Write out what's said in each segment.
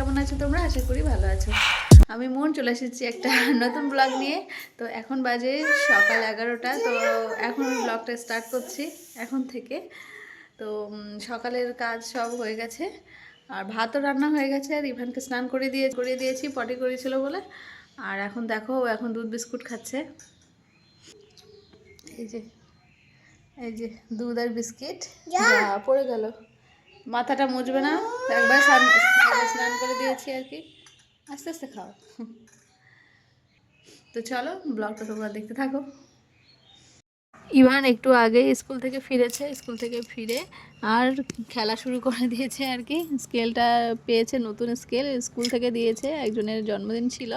কেমন আছো তোমরা? আশা করি ভালো আছো। আমি মন চলে এসেছি একটা নতুন ব্লগ নিয়ে। তো এখন বাজে সকাল 11টা। তো এখন আমি ব্লগটা স্টার্ট করছি এখন থেকে। তো সকালের কাজ সব হয়ে গেছে, আর ভাতও রান্না হয়ে গেছে, আর ইভানকে স্নান করিয়ে দিয়েছি, পটি করেছিল বলে। আর এখন দেখো ও এখন দুধ বিস্কুট খাচ্ছে। এই যে এই যে দুধ আর বিস্কিট। যা পড়ে গেল, মাথাটা মুছবে না, একবার স্নান করে দিয়েছি আর কি। আস্তে আস্তে খাও। তো চলো ব্লগটা তোমরা দেখতে থাকো। ইভান একটু আগে স্কুল থেকে ফিরেছে, স্কুল থেকে ফিরে আর খেলা শুরু করে দিয়েছে আর কি। স্কেলটা পেয়েছে, নতুন স্কেল স্কুল থেকে দিয়েছে, একজনের জন্মদিন ছিল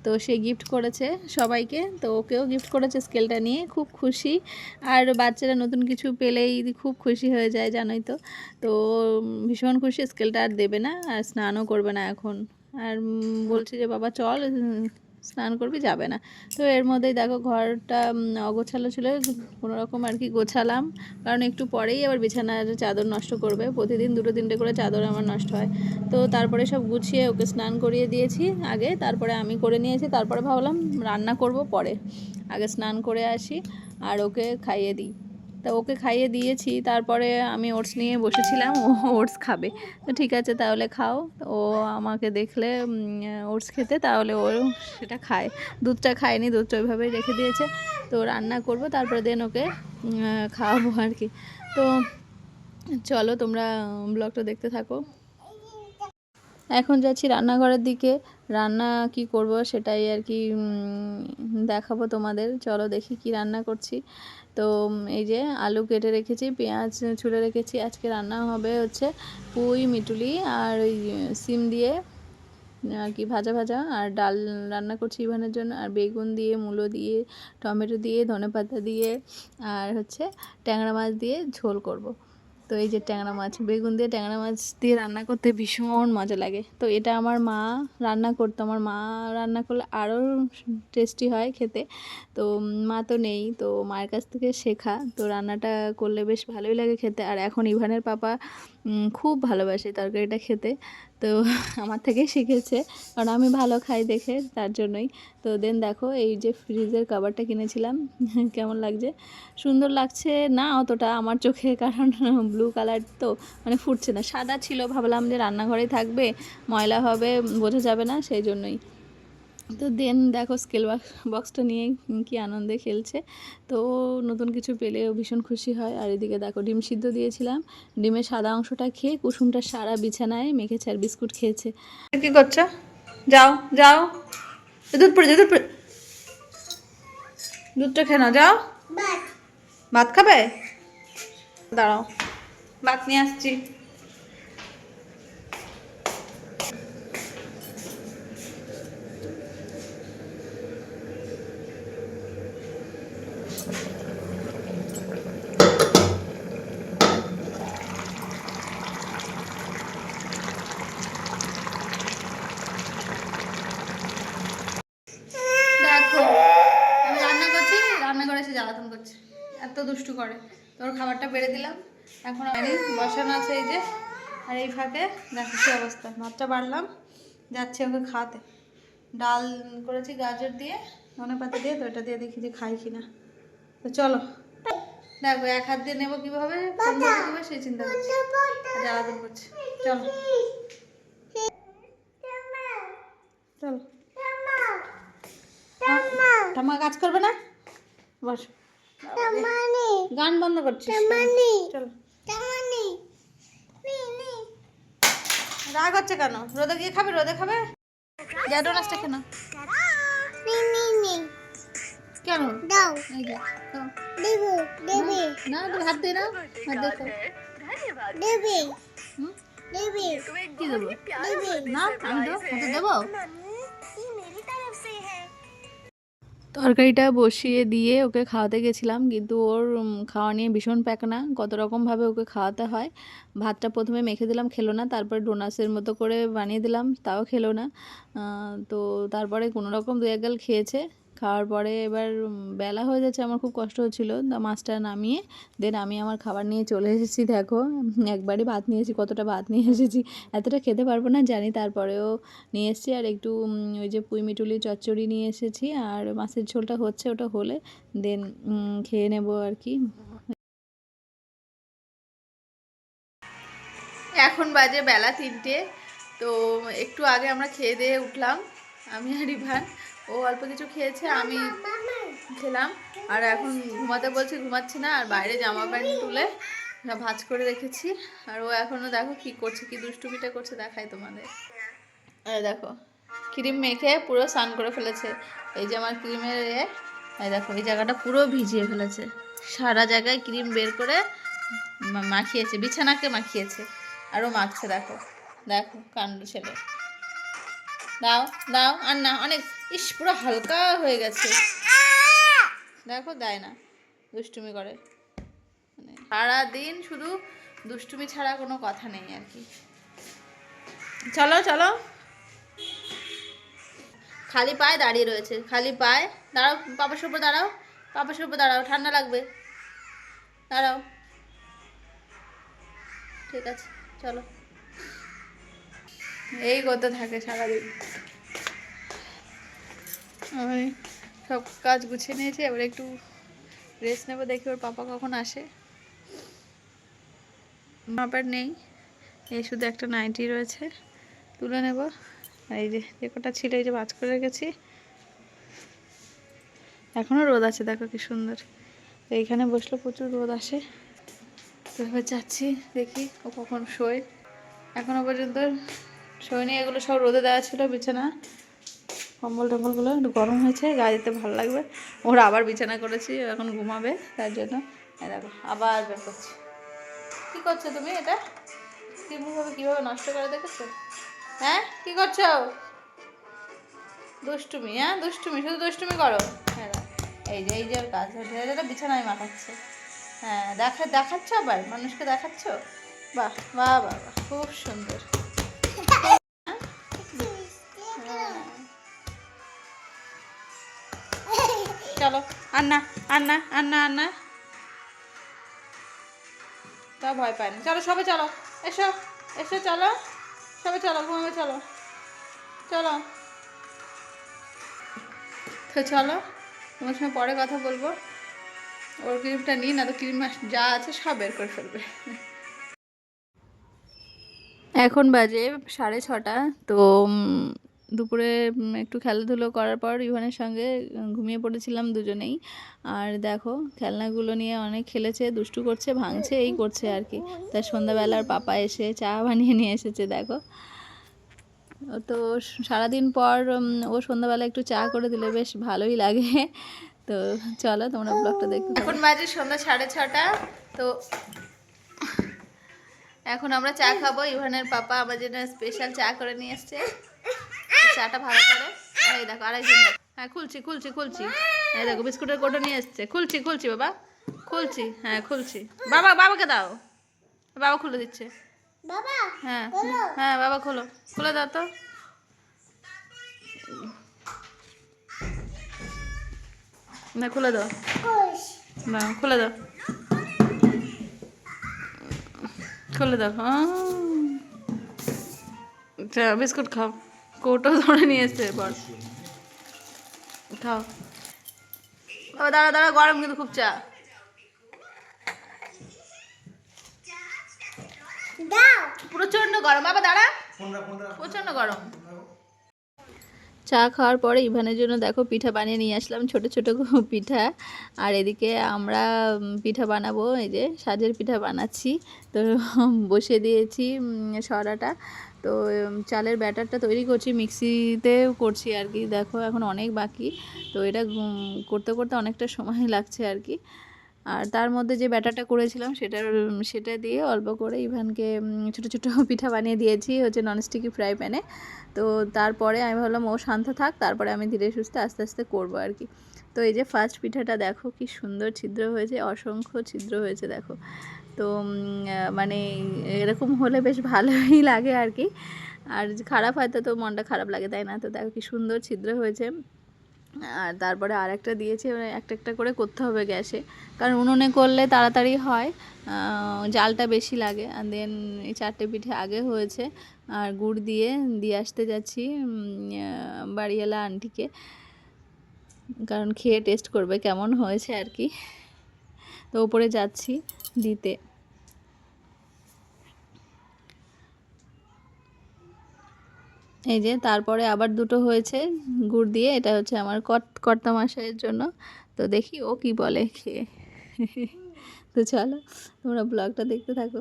তো সে গিফট করেছে সবাইকে, তো ওকেও গিফট করেছে স্কেলটা নিয়ে, খুব খুশি। আর বাচ্চারা নতুন কিছু পেলেই খুব খুশি হয়ে যায় জানোই তো। তো ভীষণ খুশি, স্কেলটা আর দেবে না, আর স্নানও করবে না এখন। আর বলছে যে বাবা চল স্নান করবি, যাবে না। তো এর মধ্যেই দেখো ঘরটা অগোছালো ছিল, কোনো রকম আর কি গোছালাম, কারণ একটু পরেই আবার বিছানার চাদর নষ্ট করবে। প্রতিদিন দুটো তিনটে করে চাদর আমার নষ্ট হয়। তো তারপরে সব গুছিয়ে ওকে স্নান করিয়ে দিয়েছি আগে, তারপরে আমি করে নিয়েছি। তারপরে ভাবলাম রান্না করব পরে, আগে স্নান করে আসি আর ওকে খাইয়ে দিই। তা ওকে খাইয়ে দিয়েছি, তারপরে আমি ওটস নিয়ে বসেছিলাম, ও ওটস খাবে। তো ঠিক আছে তাহলে খাও। ও আমাকে দেখলে ওটস খেতে, তাহলে ও সেটা খায়। দুধটা খায়নি, দুধটা ওইভাবেই রেখে দিয়েছে। তো রান্না করব তারপরে দেন ওকে খাওয়াবো আর কি। তো চলো তোমরা ব্লগটা দেখতে থাকো। এখন যাচ্ছি রান্নাঘরের দিকে, রান্না কি করব সেটাই আর কি দেখাবো তোমাদের। চলো দেখি কি রান্না করছি। তো এই যে আলু কেটে রেখেছি, পেঁয়াজ ছুলে রেখেছি। আজকে রান্না হবে হচ্ছে পুঁই মিটুলি আর ওই সিম দিয়ে আর কি ভাজা ভাজা, আর ডাল রান্না করছি ইভানের জন্য, আর বেগুন দিয়ে, মূলো দিয়ে, টমেটো দিয়ে, ধনেপাতা দিয়ে, আর হচ্ছে ট্যাংরা মাছ দিয়ে ঝোল করব। তো এই যে ট্যাংরা মাছ, বেগুন দিয়ে ট্যাংরা মাছ দিয়ে রান্না করতে ভীষণ মজা লাগে। তো এটা আমার মা রান্না করতো, আমার মা রান্না করলে আরও টেস্টি হয় খেতে। তো মা তো নেই, তো মায়ের কাছ থেকে শেখা, তো রান্নাটা করলে বেশ ভালোই লাগে খেতে। আর এখন ইভানের পাপা খুব ভালোবাসে তরকারিটা খেতে, তো আমার থেকেই শিখেছে, কারণ আমি ভালো খাই দেখে, তার জন্যই। তো দেন দেখো এই যে ফ্রিজের কভারটা কিনেছিলাম, কেমন লাগছে? সুন্দর লাগছে না অতটা আমার চোখে, কারণ ব্লু কালার তো মানে ফুটছে না, সাদা ছিল, ভাবলাম যে রান্নাঘরেই থাকবে, ময়লা হবে, বোঝা যাবে না, সেই জন্যই। তো দেন দেখো স্কেল বক্সটা নিয়ে কি আনন্দে খেলছে। তো নতুন কিছু পেলে ও ভীষণ খুশি হয়। আর এদিকে দেখো ডিম সিদ্ধ দিয়েছিলাম, ডিমের সাদা অংশটা খেয়ে কুসুমটা সারা বিছানায় মেখেছে আর বিস্কুট খেয়েছে। কি করছো? যাও যাও, দুধ পড়ে দুধ পড়ে, দুধটা খেয়ে নাও, যাও। ভাত খাবে? দাঁড়াও, ভাত নিয়ে আসছি। দেখো আমি রান্না করছি, রান্না করে এসে জ্বালাতন করছে, এত দুষ্টু করে। তোর খাবারটা বেড়ে দিলাম, এখন আমি বসানো আছে এই যে। আর এই ফাঁকে দেখো কি অবস্থা, ভাতটা বাড়লাম, যাচ্ছে ওকে খাওয়াতে। ডাল করেছি গাজর দিয়ে, ধনেপাতা দিয়ে, তো এটা দিয়ে দেখি যে খাই কিনা। তো চলো দেখো এক হাত দিয়ে নেবো কীভাবে, কীভাবে সেই চিন্তা করছি, জ্বালাতন করছে। চলো চলো, ঠাম্মা কাজ করবে না, বস। গান বন্ধ করছিস, চলো। রাগ হচ্ছে কেন? রোদে গিয়ে খাবে, রোদে খাবে। গ্যাডো নাচটা কেন? কেন দাও, না তুমি হাত দিয়ে না, হাত দিয়ে খাও। কি দেবো না, আমি দেবো, হাতে দেবো। তরকারিটা বসিয়ে দিয়ে ওকে খাওয়াতে গেছিলাম, কিন্তু ওর খাওয়া নিয়ে ভীষণ প্যাকনা, কত রকমভাবে ওকে খাওয়াতে হয়। ভাতটা প্রথমে মেখে দিলাম, খেলো না, তারপরে ডোনাসের মতো করে বানিয়ে দিলাম, তাও খেলো না। তো তারপরে কোনো রকম দু এক গাল খেয়েছে, খাওয়ার পরে এবার বেলা হয়ে যাচ্ছে, আমার খুব কষ্ট হচ্ছিলো, মাছটা নামিয়ে দেন আমি আমার খাবার নিয়ে চলে এসেছি। দেখো একবারই ভাত নিয়ে এসেছি, কতটা ভাত নিয়ে এসেছি, এতটা খেতে পারবো না জানি, তারপরেও নিয়ে এসেছি। আর একটু ওই যে পুঁই মিটুলি চচ্চড়ি নিয়ে এসেছি, আর মাছের ঝোলটা হচ্ছে, ওটা হলে দেন খেয়ে নেব আর কি। এখন বাজে বেলা 3টে, তো একটু আগে আমরা খেয়ে দিয়ে উঠলাম, আমি আর ইভান। ও অল্প কিছু খেয়েছে, আমি খেলাম, আর এখন ঘুমাতে বলছি, ঘুমাচ্ছি না। আর বাইরে জামা প্যান্ট তুলে ভাঁজ করে রেখেছি, আর ও এখনও দেখো কি করছে, কি দুষ্টুমিটা করছে, দেখাই তোমাদের। আর দেখো ক্রিম মেখে পুরো স্নান করে ফেলেছে। এই যে আমার ক্রিমের এই দেখো এই জায়গাটা পুরো ভিজিয়ে ফেলেছে, সারা জায়গায় ক্রিম বের করে মাখিয়েছে, বিছানাকে মাখিয়েছে, আরও মাখছে। দেখো দেখো কাণ্ড ছেলে। দাও দাও, আর না, অনেক, ইস পুরো হালকা হয়ে গেছে। দেখো দেয় না, দুষ্টুমি করে, মানে সারাদিন শুধু দুষ্টুমি ছাড়া কোনো কথা নেই আর কি। চলো চলো, খালি পায়ে দাঁড়িয়ে রয়েছে, খালি পায়ে। দাঁড়াও পাপাসের উপর দাঁড়াও, পাপাসের উপর দাঁড়াও, ঠান্ডা লাগবে, দাঁড়াও। ঠিক আছে চলো, এই করতে থাকে সারাদিন। আমি সব কাজ গুছিয়ে নিয়েছি, এবার একটু রেস্ট নেবো, দেখি ওর পাপা কখন আসে। মাপার নেই, এই শুধু একটা নাইটি রয়েছে, তুলে নেব। এই যে যে কটা ছিল এই যে ভাঁজ করে রেখেছি, এখনও রোদ আছে, দেখো কি সুন্দর। এইখানে বসলে প্রচুর রোদ আসে, তো এবার যাচ্ছি, দেখি ও কখন শোয়। এখনও পর্যন্ত শোয়নি, এগুলো সব রোদে দেওয়া ছিল, বিছানা কম্বল টম্বলগুলো একটু গরম হয়েছে, গায়ে দিতে ভালো লাগবে। ওরা আবার বিছানা করেছি, এখন ঘুমাবে, তার জন্য দেখো আবার বের করছি। কী করছো তুমি? এটা কীভাবে নষ্ট করে দেখেছো? হ্যাঁ কী করছো? দুষ্টুমি, হ্যাঁ দুষ্টুমি, শুধু দুষ্টুমি করো। হ্যাঁ এই যে ওর কাজ, এটা বিছানায় মাখাচ্ছে। হ্যাঁ দেখাচ্ছ, আবার মানুষকে দেখাচ্ছ। বাহ বাহ বাহ বাহ, খুব সুন্দর। চলো, আন্না আন্না আন্না আন্না, তা ভয় পায় না। চলো সবে চলো, এসো এসো, চলো সবে চলো, ঘুমাবে, চলো চলো। তো চলো, তোমার সঙ্গে পরে কথা বলবো। ওর ক্রিমটা নিই, না তো ক্রিম যা আছে সব বের করে ফেলবে। এখন বাজে 6:30, তো দুপুরে একটু খেলাধুলো করার পর ইভানের সঙ্গে ঘুমিয়ে পড়েছিলাম দুজনেই। আর দেখো খেলনাগুলো নিয়ে অনেক খেলেছে, দুষ্টু করছে, ভাঙছে, এই করছে আর কি। তার সন্ধ্যাবেলার পাপা এসে চা বানিয়ে নিয়ে এসেছে, দেখো। তো সারাদিন পর ও সন্ধ্যাবেলা একটু চা করে দিলে বেশ ভালোই লাগে। তো চলো তোমরা ব্লগটা দেখতে। এখন বাজে সন্ধ্যা 6:30, তো এখন আমরা চা খাবো। ইভানের পাপা আমার জন্য স্পেশাল চা করে নিয়ে এসছে, চাটা ভালো করে। এই দেখো আরেকজন, হ্যাঁ খুলছি খুলছি খুলছি, এই দেখো বিস্কুটের কোটো নিয়ে এসছে, খুলছি খুলছি বাবা, খুলছি, হ্যাঁ খুলছি। বাবাকে দাও, বাবা খুলে দিচ্ছে। হ্যাঁ হ্যাঁ বাবা খোলো, খুলে দাও তো। না খুলে দাও, না খুলে দাও, খুলে দাও। আচ্ছা বিস্কুট খাও, কৌটো ধরে নিয়ে এসছে, এবার খাও। বাবা দাঁড়া দাঁড়া, গরম কিন্তু খুব চা। প্রচন্ড গরম বাবা, দাঁড়া, প্রচন্ড গরম। চা খাওয়ার পরে ইভানের জন্য দেখো পিঠা বানিয়ে নিয়ে আসলাম, ছোট ছোট পিঠা। আর এদিকে আমরা পিঠা বানাবো, এই যে সাজের পিঠা বানাচ্ছি। তো বসিয়ে দিয়েছি সরাটা, তো চালের ব্যাটারটা তৈরি করছি, মিক্সিতেও করছি আর কি। দেখো এখন অনেক বাকি, তো এটা করতে করতে অনেকটা সময় লাগছে আর কি। আর তার মধ্যে যে ব্যাটারটা করেছিলাম সেটা দিয়ে অল্প করে ইভানকে ছোটো ছোটো পিঠা বানিয়ে দিয়েছি, হচ্ছে ননস্টিকি ফ্রাই প্যানে। তো তারপরে আমি ভাবলাম ও শান্ত থাক, তারপরে আমি ধীরে সুস্থে আস্তে আস্তে করবো আর কি। তো এই যে ফার্স্ট পিঠাটা দেখো কি সুন্দর ছিদ্র হয়েছে, অসংখ্য ছিদ্র হয়েছে দেখো। তো মানে এরকম হলে বেশ ভালোই লাগে আর কি। আর খারাপ হয়তো তো মনটা খারাপ লাগে, তাই না? তো দেখো কি সুন্দর ছিদ্র হয়েছে। আর তারপরে আরেকটা দিয়েছি, এবার একটা একটা করে করতে হবে গ্যাসে, কারণ উনুনে করলে তাড়াতাড়ি হয়, জালটা বেশি লাগে। আর দেন এই 4টে পিঠে আগে হয়েছে, আর গুড় দিয়ে দিয়ে আসতে যাচ্ছি বাড়িওয়ালা আন্টিকে, কারণ খেয়ে টেস্ট করবে কেমন হয়েছে আর কি। তো ওপরে যাচ্ছি দিতে। এই যে তারপরে আবার দুটো হয়েছে গুড় দিয়ে, এটা হচ্ছে আমার কর্তা মশাইয়ের জন্য। তো দেখি ও কি বলে খেয়ে। তো চলো তোমরা ব্লগটা দেখতে থাকো।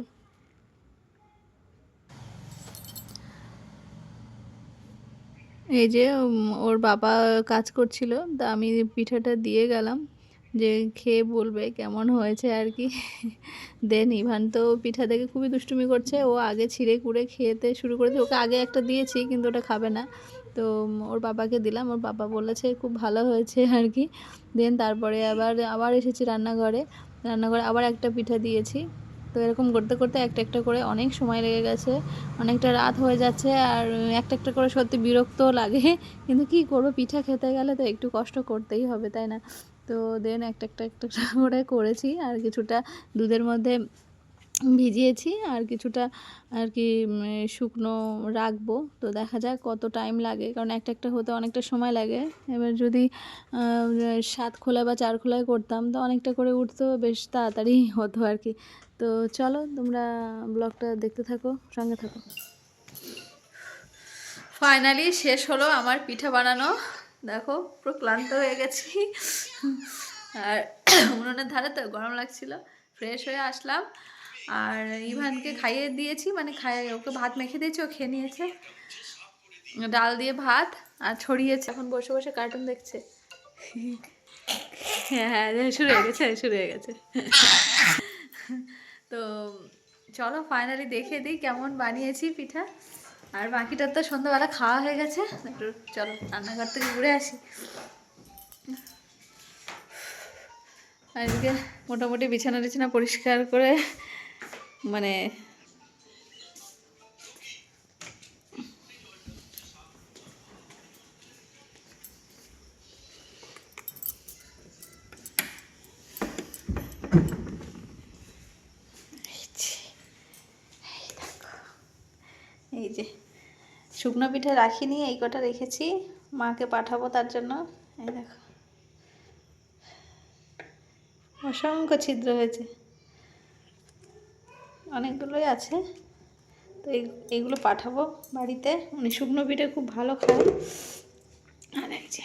এই যে ওর বাবা কাজ করছিল, তা আমি পিঠাটা দিয়ে গেলাম, যে খেয়ে বলবে কেমন হয়েছে আর কি। দেন ইভান তো পিঠা দেখে খুবই দুষ্টুমি করছে, ও আগে ছিঁড়ে কুড়ে খেতে শুরু করেছে। ওকে আগে একটা দিয়েছি কিন্তু ওটা খাবে না, তো ওর বাবাকে দিলাম, ওর বাবা বলেছে খুব ভালো হয়েছে আর কি। দেন তারপরে আবার এসেছি রান্নাঘরে আবার একটা পিঠা দিয়েছি। তো এরকম করতে করতে একটা একটা করে অনেক সময় লেগে গেছে, অনেকটা রাত হয়ে যাচ্ছে, আর একটা একটা করে সত্যি বিরক্তও লাগে, কিন্তু কি করবো, পিঠা খেতে গেলে তো একটু কষ্ট করতেই হবে, তাই না? তো দেন একটা করে করেছি, আর কিছুটা দুধের মধ্যে ভিজিয়েছি, আর কিছুটা আর কি শুকনো রাখবো। তো দেখা যাক কত টাইম লাগে, কারণ একটা একটা হতে অনেকটা সময় লাগে। এবার যদি 7 খোলা বা 4 খোলায় করতাম তো অনেকটা করে উঠতো, বেশ তাড়াতাড়ি হতো আর কি। তো চলো তোমরা ব্লগটা দেখতে থাকো, সঙ্গে থাকো। ফাইনালি শেষ হলো আমার পিঠা বানানো। দেখো পুরো ক্লান্ত হয়ে গেছি, আর উনুনের ধারে তো গরম লাগছিল। ফ্রেশ হয়ে আসলাম, আর ইভানকে খাইয়ে দিয়েছি, মানে ওকে ভাত মেখে দিয়েছি, ও খেয়ে নিয়েছে, ডাল দিয়ে ভাত আর ছড়িয়েছে, এখন বসে বসে কার্টুন দেখছে। হ্যাঁ শুরু হয়ে গেছে। তো চলো ফাইনালি দেখে দিই কেমন বানিয়েছি পিঠা। আর বাকিটা তো সন্ধ্যাবেলা খাওয়া হয়ে গেছে, একটু চলো রান্নাঘর থেকে ঘুরে আসি। আর এদিকে মোটামুটি বিছানা পরিষ্কার করে, মানে এই যে শুকনো পিঠা রাখিনি, এই কটা রেখেছি, মাকে পাঠাবো তার জন্য। এই দেখো অসংখ্য ছিদ্র হয়েছে, অনেকগুলোই আছে। তো এইগুলো পাঠাবো বাড়িতে, উনি শুকনো পিঠে খুব ভালো খায়। আর এই যে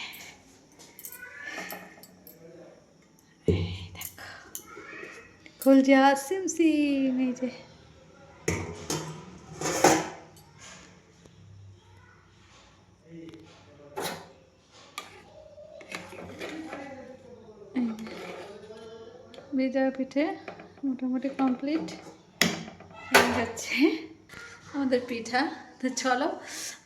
দেখো খুলজা সিম, এই যে ভেজা পিঠে মোটামুটি কমপ্লিট হয়ে যাচ্ছে আমাদের পিঠা। তো চলো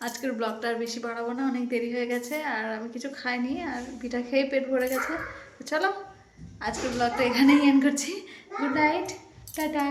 আজকের ব্লগটা আর বেশি বাড়াবো না, অনেক দেরি হয়ে গেছে, আর আমি কিছু খাইনি, আর পিঠা খেয়ে পেট ভরে গেছে। তো চলো আজকের ব্লগটা এখানেই এন্ড করছি। Good night, tata.